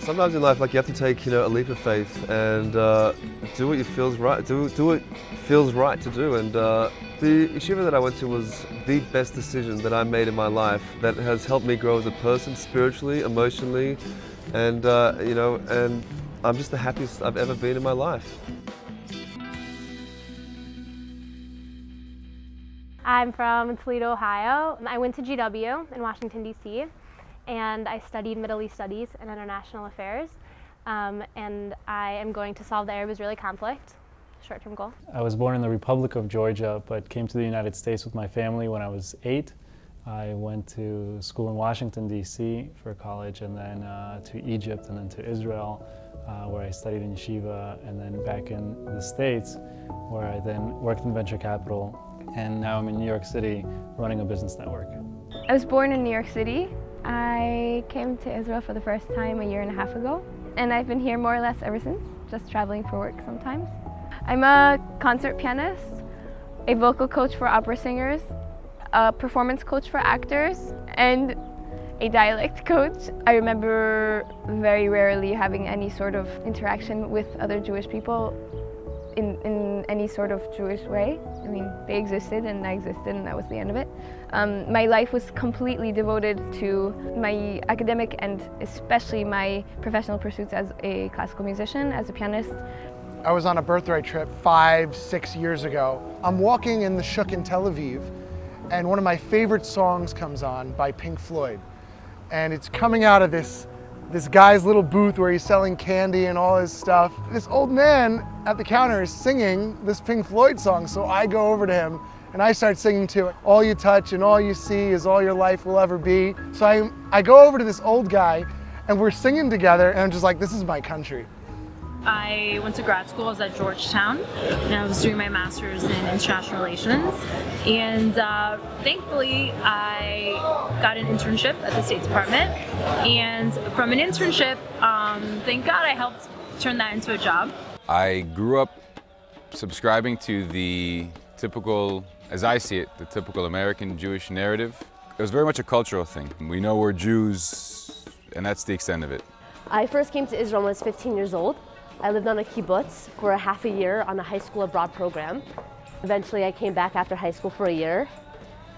Sometimes in life, like you have to take, a leap of faith and do what feels right. Do what feels right to do. And the yeshiva that I went to was the best decision that I made in my life. That has helped me grow as a person, spiritually, emotionally, and and I'm just the happiest I've ever been in my life. I'm from Toledo, Ohio. I went to GW in Washington, D.C., and I studied Middle East Studies and International Affairs. And I am going to solve the Arab-Israeli conflict, short-term goal. I was born in the Republic of Georgia, but came to the United States with my family when I was 8. I went to school in Washington, D.C. for college, and then to Egypt, and then to Israel, where I studied in yeshiva, and then back in the States, where I then worked in venture capital. And now I'm in New York City running a business network. I was born in New York City. I came to Israel for the first time a year and a half ago, and I've been here more or less ever since, just traveling for work sometimes. I'm a concert pianist, a vocal coach for opera singers, a performance coach for actors, and a dialect coach. I remember very rarely having any sort of interaction with other Jewish people in any sort of Jewish way. I mean, they existed and I existed, and that was the end of it. My life was completely devoted to my academic and especially my professional pursuits as a classical musician, as a pianist. I was on a birthright trip 5-6 years ago. I'm walking in the Shuk in Tel Aviv, and one of my favorite songs comes on by Pink Floyd. And it's coming out of this guy's little booth where he's selling candy and all his stuff. This old man at the counter is singing this Pink Floyd song, so I go over to him and I start singing to it. All you touch and all you see is all your life will ever be. So I go over to this old guy and we're singing together, and I'm just like, this is my country. I went to grad school. I was at Georgetown, and I was doing my master's in international relations. And thankfully, I got an internship at the State Department. And from an internship, thank God, I helped turn that into a job. I grew up subscribing to the typical, as I see it, the typical American Jewish narrative. It was very much a cultural thing. We know we're Jews, and that's the extent of it. I first came to Israel when I was 15 years old. I lived on a kibbutz for a half a year on a high school abroad program. Eventually I came back after high school for a year.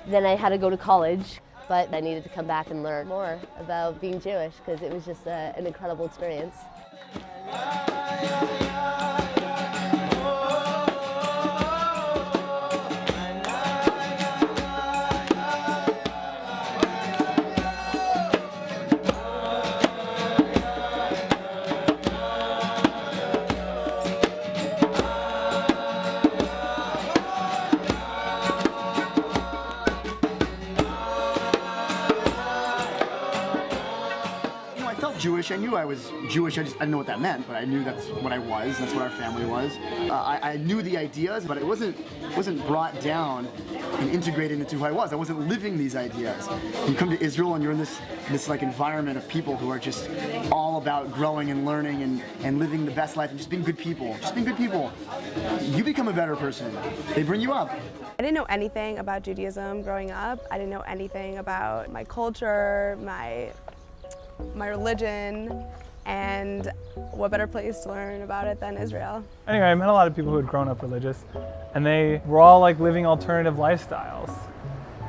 Then I had to go to college, but I needed to come back and learn more about being Jewish because it was just an incredible experience. Jewish. I knew I was Jewish. I didn't know what that meant, but I knew that's what I was. That's what our family was. I knew the ideas, but it wasn't brought down and integrated into who I was. I wasn't living these ideas. You come to Israel and you're in this like environment of people who are just all about growing and learning and living the best life and just being good people. Just being good people. You become a better person. They bring you up. I didn't know anything about Judaism growing up. I didn't know anything about my culture, my religion, and what better place to learn about it than Israel. Anyway, I met a lot of people who had grown up religious, and they were all like living alternative lifestyles.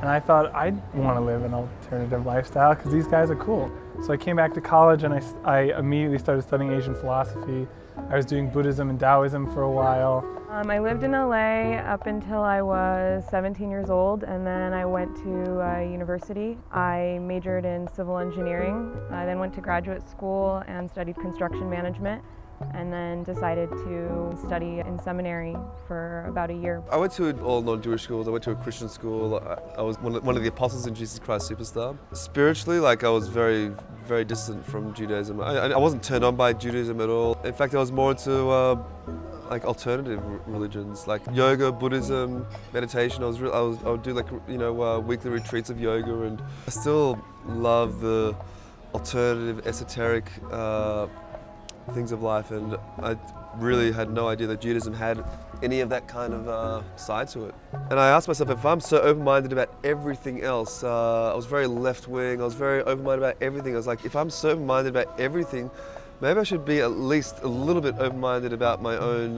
And I thought, I want to live an alternative lifestyle because these guys are cool. So I came back to college and I immediately started studying Asian philosophy. I was doing Buddhism and Taoism for a while. I lived in LA up until I was 17 years old, and then I went to university. I majored in civil engineering. I then went to graduate school and studied construction management, and then decided to study in seminary for about a year. I went to all non-Jewish schools. I went to a Christian school. I was one of the apostles in Jesus Christ Superstar. Spiritually, I was very, very distant from Judaism. I wasn't turned on by Judaism at all. In fact, I was more into alternative religions like yoga, Buddhism, meditation. I would do weekly retreats of yoga, and I still love the alternative, esoteric things of life, and I really had no idea that Judaism had any of that kind of side to it. And I asked myself, if I'm so open-minded about everything else, I was very left-wing, I was very open-minded about everything. I was like, if I'm so open-minded about everything, Maybe I should be at least a little bit open-minded about my own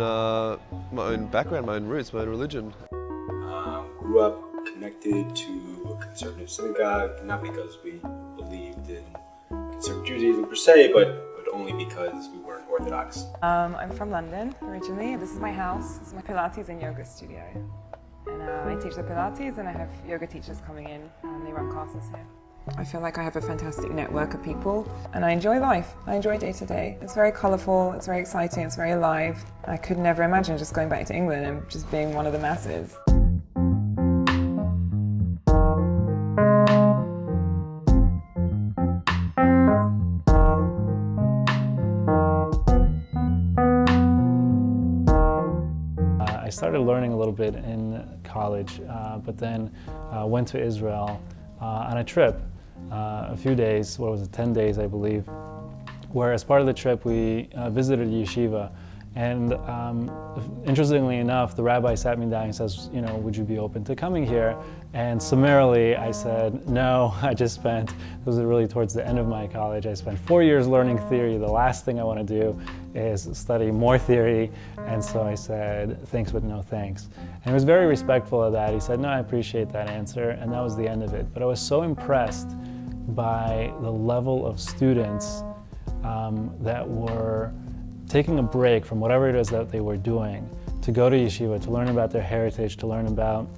background, my own roots, my own religion. Grew up connected to a conservative synagogue, not because we believed in conservative Judaism per se, but only because we weren't Orthodox. I'm from London originally. This is my house. This is my Pilates and yoga studio. And I teach the Pilates and I have yoga teachers coming in and they run classes here. I feel like I have a fantastic network of people and I enjoy life. I enjoy day to day. It's very colourful, it's very exciting, it's very alive. I could never imagine just going back to England and just being one of the masses. I started learning a little bit in college, but then went to Israel on a trip, a few days, 10 days I believe, where as part of the trip we visited a yeshiva. And interestingly enough, the rabbi sat me down and says, would you be open to coming here? And summarily I said, no. It was really towards the end of my college, I spent 4 years learning theory. The last thing I want to do is study more theory. And so I said, thanks, but no thanks. And he was very respectful of that. He said, no, I appreciate that answer. And that was the end of it. But I was so impressed by the level of students that were taking a break from whatever it is that they were doing to go to yeshiva, to learn about their heritage, to learn about,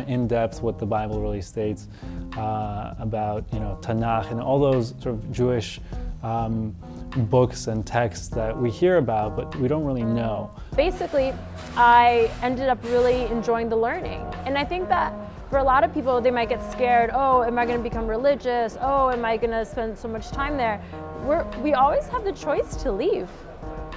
in depth what the Bible really states about, Tanakh and all those sort of Jewish books and texts that we hear about, but we don't really know. Basically, I ended up really enjoying the learning. And I think that for a lot of people, they might get scared, oh, am I going to become religious? Oh, am I going to spend so much time there? We always have the choice to leave.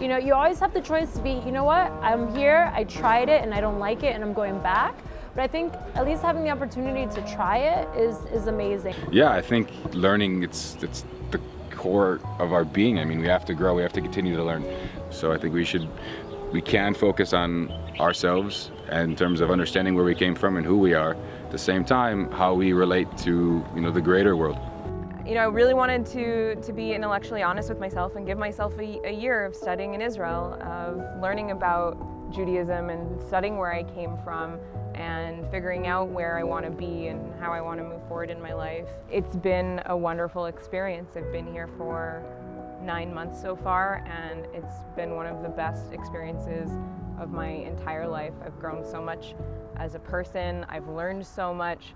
You always have the choice to be, you know what, I'm here, I tried it and I don't like it and I'm going back. But I think at least having the opportunity to try it is amazing. Yeah, I think learning, it's the core of our being. I mean, we have to grow, we have to continue to learn. So I think we can focus on ourselves in terms of understanding where we came from and who we are. At the same time, how we relate to, the greater world. I really wanted to be intellectually honest with myself and give myself a year of studying in Israel, of learning about Judaism and studying where I came from and figuring out where I want to be and how I want to move forward in my life. It's been a wonderful experience. I've been here for 9 months so far and it's been one of the best experiences of my entire life. I've grown so much as a person, I've learned so much.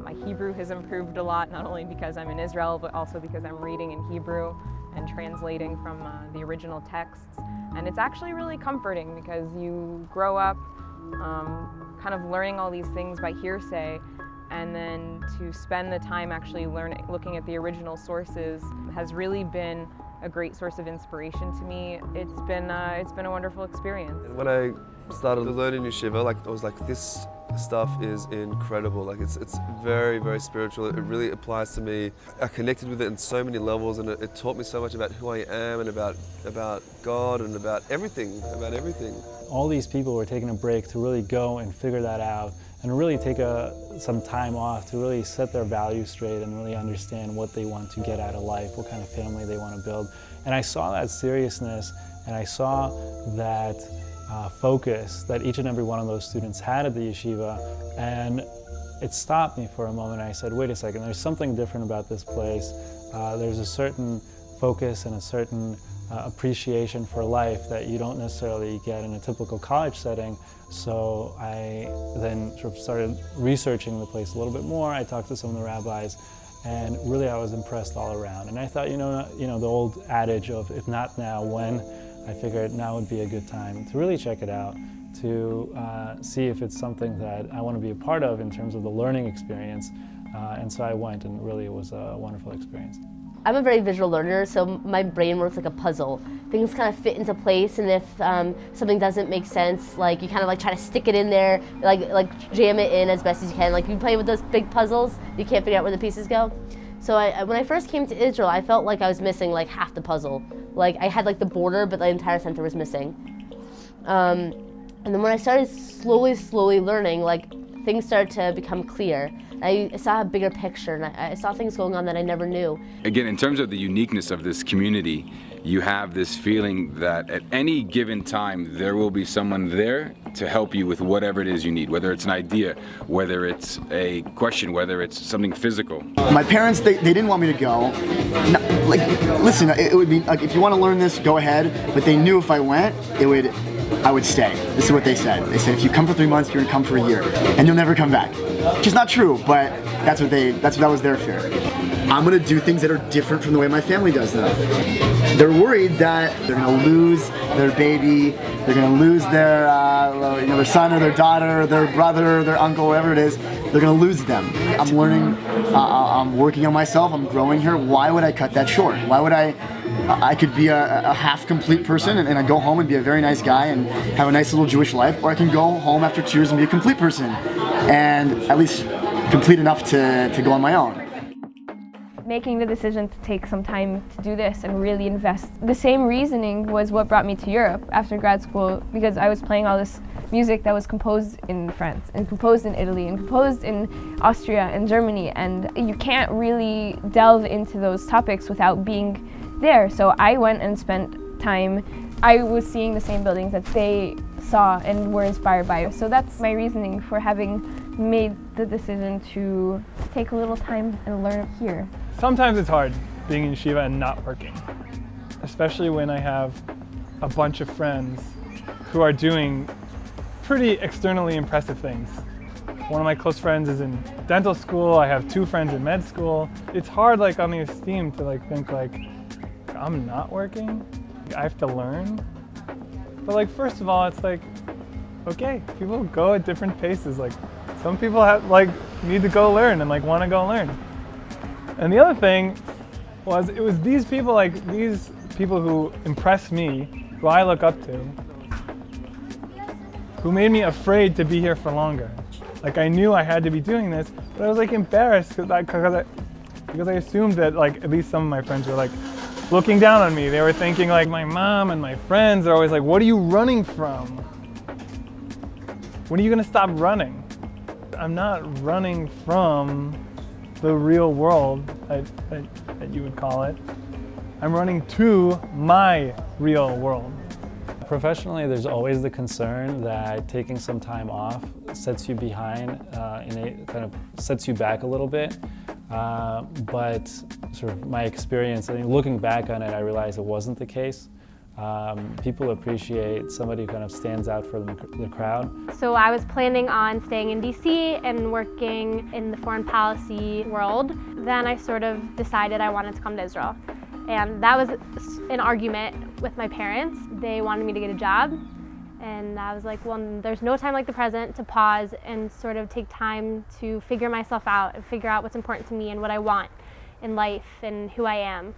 My Hebrew has improved a lot, not only because I'm in Israel, but also because I'm reading in Hebrew and translating from the original texts. And it's actually really comforting because you grow up kind of learning all these things by hearsay, and then to spend the time actually looking at the original sources has really been a great source of inspiration to me. It's been a wonderful experience. When I started learning yeshiva, I was like, this stuff is incredible. It's very, very spiritual. It really applies to me. I connected with it in so many levels, and it taught me so much about who I am and about God and about everything. All these people were taking a break to really go and figure that out and really take some time off to really set their values straight and really understand what they want to get out of life, what kind of family they want to build. And I saw that seriousness and I saw that focus that each and every one of those students had at the yeshiva, and it stopped me for a moment. I said, wait a second, there's something different about this place. There's a certain focus and a certain appreciation for life that you don't necessarily get in a typical college setting. So I then sort of started researching the place a little bit more. I talked to some of the rabbis, and really I was impressed all around. And I thought, the old adage of if not now, when? I figured now would be a good time to really check it out, to see if it's something that I want to be a part of in terms of the learning experience. And so I went, and really it was a wonderful experience. I'm a very visual learner, so my brain works like a puzzle. Things kind of fit into place, and if something doesn't make sense, you kind of try to stick it in there, like jam it in as best as you can. Like you play with those big puzzles, you can't figure out where the pieces go. So when I first came to Israel, I felt like I was missing half the puzzle. I had the border, but the entire center was missing. And then when I started slowly learning, things started to become clear. I saw a bigger picture, and I saw things going on that I never knew. Again, in terms of the uniqueness of this community, you have this feeling that at any given time there will be someone there to help you with whatever it is you need, whether it's an idea, whether it's a question, whether it's something physical. My parents, they didn't want me to go. Like, listen, it would be like, if you want to learn this, go ahead. But they knew if I went, I would stay. This is what they said. They said, if you come for 3 months, you're gonna come for a year, and you'll never come back. Which is not true, but that was their fear. I'm gonna do things that are different from the way my family does them. They're worried that they're gonna lose their baby, they're gonna lose their their son or their daughter or their brother or their uncle, whatever it is. They're gonna lose them. I'm learning, I'm working on myself, I'm growing here. Why would I cut that short? Why would I could be a half-complete person and I go home and be a very nice guy and have a nice little Jewish life, or I can go home after 2 years and be a complete person and at least complete enough to go on my own. Making the decision to take some time to do this and really invest. The same reasoning was what brought me to Europe after grad school, because I was playing all this music that was composed in France and composed in Italy and composed in Austria and Germany, and you can't really delve into those topics without being there. So I went and spent time. I was seeing the same buildings that they saw and were inspired by. So that's my reasoning for having made the decision to take a little time and learn here. Sometimes it's hard being in yeshiva and not working, especially when I have a bunch of friends who are doing pretty externally impressive things. One of my close friends is in dental school, I have 2 friends in med school. It's hard like on the esteem to like think like, I'm not working? I have to learn? But like, first of all, it's like, okay, people go at different paces. Like, some people have like need to go learn and like want to go learn. And the other thing was, it was these people who impress me, who I look up to, who made me afraid to be here for longer. Like, I knew I had to be doing this, but I was like embarrassed because I assumed that like at least some of my friends were like looking down on me. They were thinking like, my mom and my friends are always like, what are you running from? When are you gonna stop running? I'm not running from the real world that you would call it. I'm running to my real world. Professionally, there's always the concern that taking some time off sets you behind, kind of sets you back a little bit. But sort of my experience, I mean, looking back on it, I realized it wasn't the case. People appreciate somebody who kind of stands out for the crowd. So I was planning on staying in DC and working in the foreign policy world. Then I sort of decided I wanted to come to Israel. And that was an argument with my parents. They wanted me to get a job. And I was like, well, there's no time like the present to pause and sort of take time to figure myself out and figure out what's important to me and what I want in life and who I am.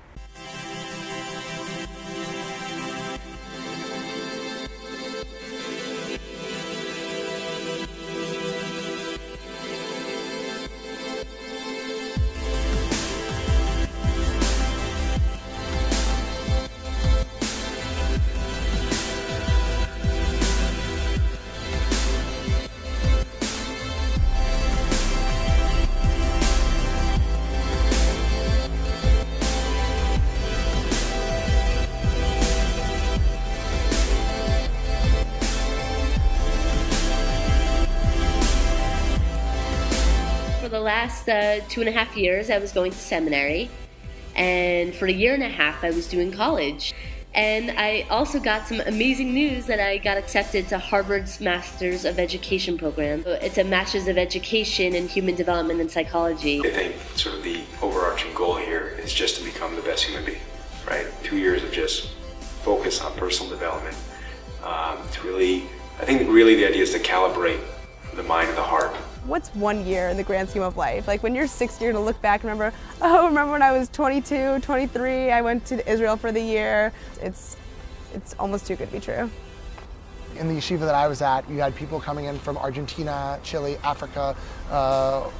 For the last 2.5 years, I was going to seminary, and for 1.5 years, I was doing college. And I also got some amazing news that I got accepted to Harvard's Masters of Education program. It's a Masters of Education in Human Development and Psychology. I think sort of the overarching goal here is just to become the best human being, right? 2 years of just focus on personal development. I think really the idea is to calibrate the mind and the heart. What's 1 year in the grand scheme of life? Like when you're 60, you're gonna look back and remember when I was 22, 23, I went to Israel for the year. It's almost too good to be true. In the yeshiva that I was at, you had people coming in from Argentina, Chile, Africa,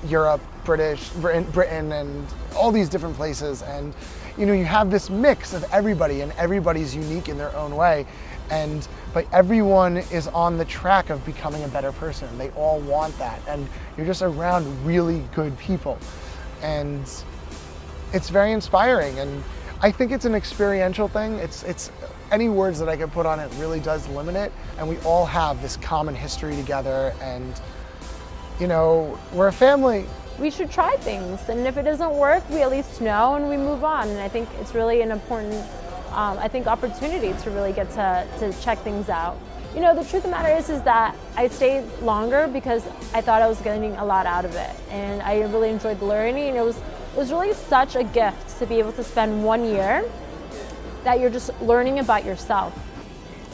Europe, Britain, and all these different places. And you know, you have this mix of everybody, and everybody's unique in their own way. But everyone is on the track of becoming a better person. They all want that, and you're just around really good people. And it's very inspiring, and I think it's an experiential thing. It's any words that I could put on it really does limit it, and we all have this common history together, and you know, we're a family. We should try things, and if it doesn't work, we at least know and we move on. And I think it's really an important opportunity to really get to check things out. You know, the truth of the matter is that I stayed longer because I thought I was getting a lot out of it, and I really enjoyed the learning. And it was really such a gift to be able to spend 1 year that you're just learning about yourself.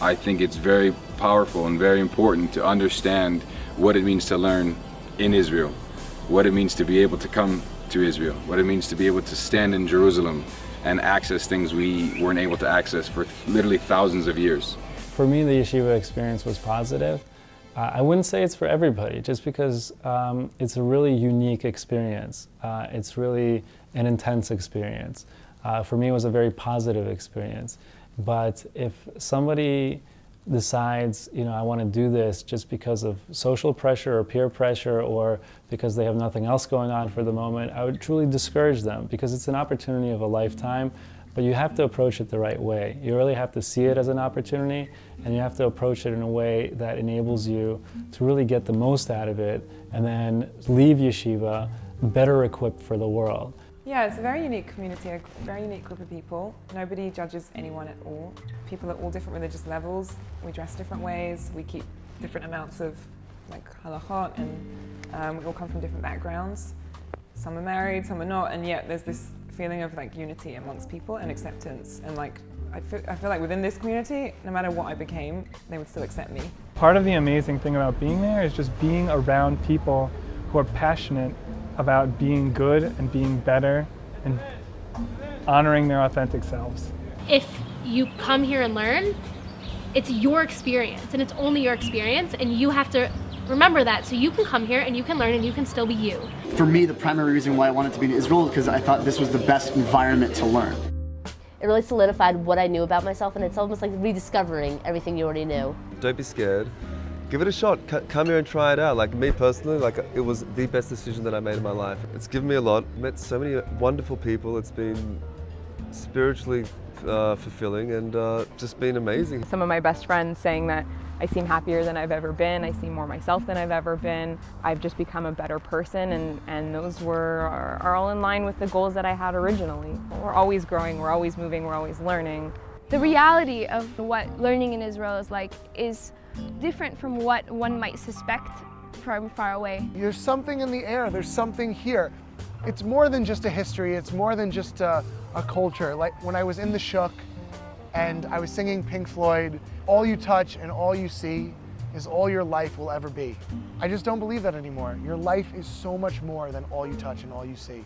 I think it's very powerful and very important to understand what it means to learn in Israel, what it means to be able to come to Israel, what it means to be able to stand in Jerusalem and access things we weren't able to access for literally thousands of years. For me, the yeshiva experience was positive. I wouldn't say it's for everybody, just because it's a really unique experience. It's really an intense experience. For me, it was a very positive experience. But if somebody decides, you know, I want to do this just because of social pressure or peer pressure, or because they have nothing else going on for the moment, I would truly discourage them, because it's an opportunity of a lifetime. But you have to approach it the right way. You really have to see it as an opportunity, and you have to approach it in a way that enables you to really get the most out of it, and then leave yeshiva better equipped for the world. Yeah, it's a very unique community, a very unique group of people. Nobody judges anyone at all. People at all different religious levels. We dress different ways. We keep different amounts of like halachot, and we all come from different backgrounds. Some are married, some are not, and yet there's this feeling of like unity amongst people and acceptance. And like I feel like within this community, no matter what I became, they would still accept me. Part of the amazing thing about being there is just being around people who are passionate about being good and being better and honoring their authentic selves. If you come here and learn, it's your experience, and it's only your experience, and you have to remember that, so you can come here and you can learn and you can still be you. For me, the primary reason why I wanted to be in Israel is because I thought this was the best environment to learn. It really solidified what I knew about myself, and it's almost like rediscovering everything you already knew. Don't be scared. Give it a shot. Come here and try it out. Like me personally, like it was the best decision that I made in my life. It's given me a lot. Met so many wonderful people. It's been spiritually fulfilling and just been amazing. Some of my best friends saying that I seem happier than I've ever been. I seem more myself than I've ever been. I've just become a better person, and those are all in line with the goals that I had originally. We're always growing, we're always moving, we're always learning. The reality of what learning in Israel is like is different from what one might suspect from far away. There's something in the air, there's something here. It's more than just a history, it's more than just a culture. Like when I was in the Shuk and I was singing Pink Floyd, all you touch and all you see is all your life will ever be. I just don't believe that anymore. Your life is so much more than all you touch and all you see.